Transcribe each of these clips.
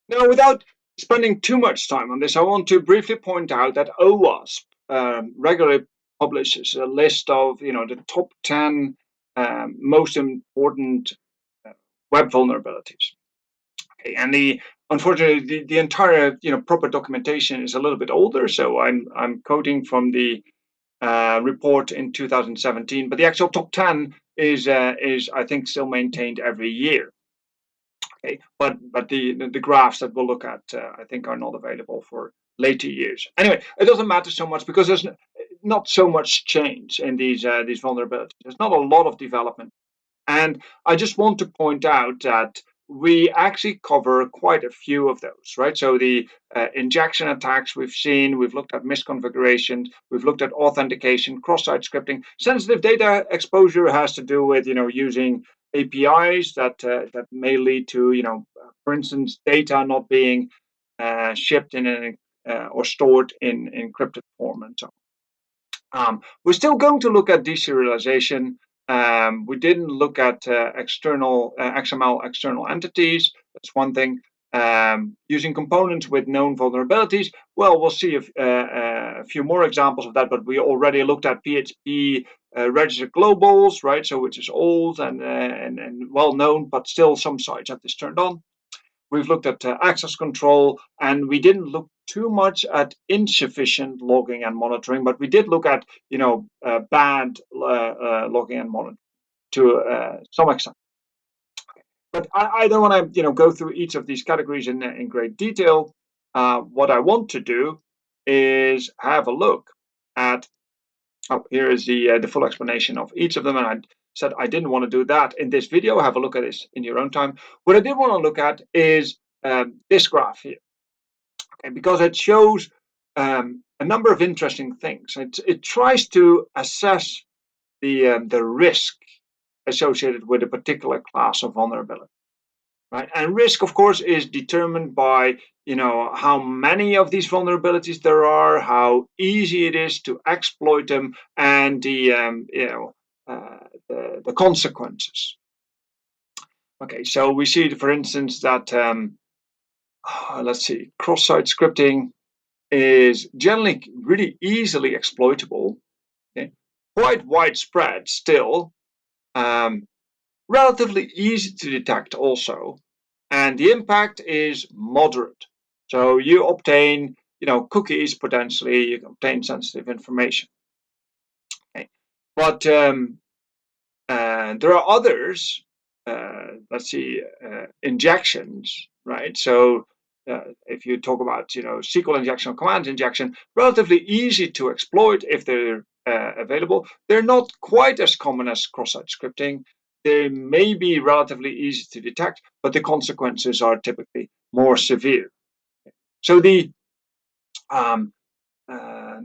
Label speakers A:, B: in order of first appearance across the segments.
A: Now, without spending too much time on this, I want to briefly point out that OWASP regularly publishes a list of the top 10 most important uh, web vulnerabilities. Okay, and unfortunately the entire proper documentation is a little bit older, so I'm quoting from the report in 2017, but the actual top 10 is I think still maintained every year. Okay, but the graphs that we'll look at I think are not available for later years. Anyway, it doesn't matter so much because there's not so much change in these vulnerabilities. There's not a lot of development, and I just want to point out that we actually cover quite a few of those, right? So the injection attacks we've seen, we've looked at misconfigurations, we've looked at authentication, cross-site scripting. Sensitive data exposure has to do with using APIs that may lead to for instance, data not being shipped in an or stored in encrypted form and so on. We're still going to look at deserialization. We didn't look at external XML external entities. That's one thing. Using components with known vulnerabilities. Well, we'll see a few more examples of that, but we already looked at PHP registered globals, right? So which is old and well known, but still some sites have this turned on. We've looked at access control, and we didn't look too much at insufficient logging and monitoring, but we did look at bad logging and monitoring to some extent. But I don't want to go through each of these categories in great detail. What I want to do is have a look at. Oh, here is the full explanation of each of them, and I said I didn't want to do that in this video. Have a look at this in your own time. What I did want to look at is this graph here, okay, because it shows a number of interesting things. It tries to assess the risk associated with a particular class of vulnerability. Right? And risk, of course, is determined by how many of these vulnerabilities there are, how easy it is to exploit them, and the consequences. Okay, so we see, for instance, that let's see, cross-site scripting is generally really easily exploitable, okay? Quite widespread still, relatively easy to detect also, and the impact is moderate. So you obtain, cookies potentially, you can obtain sensitive information. Okay. But there are others. Let's see, injections, right? So if you talk about, SQL injection or command injection, relatively easy to exploit if they're available. They're not quite as common as cross-site scripting. They may be relatively easy to detect, but the consequences are typically more severe. So the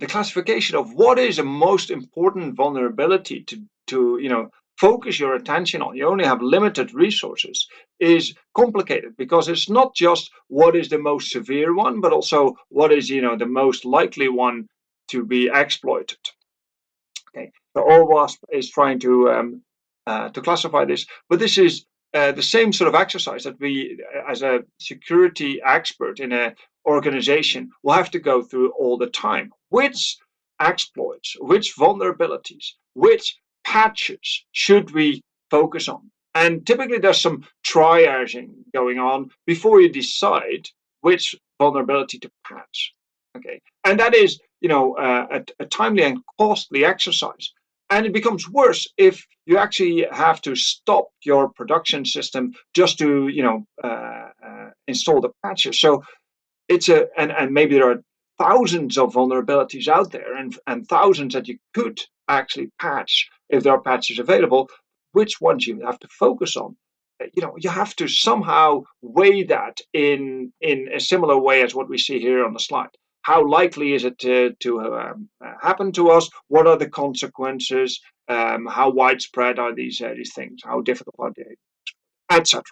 A: classification of what is the most important vulnerability to focus your attention on, you only have limited resources, is complicated because it's not just what is the most severe one, but also what is the most likely one to be exploited. Okay, so OWASP is trying to classify this, but this is the same sort of exercise that we, as a security expert in an organization, will have to go through all the time. Which exploits, which vulnerabilities, which patches should we focus on? And typically there's some triaging going on before you decide which vulnerability to patch. Okay, and that is a timely and costly exercise. And it becomes worse if you actually have to stop your production system just to install the patches. So it's and maybe there are thousands of vulnerabilities out there, and thousands that you could actually patch if there are patches available. Which ones you have to focus on? You have to somehow weigh that in a similar way as what we see here on the slide. How likely is it to happen to us? What are the consequences? How widespread are these things? How difficult are they, etc.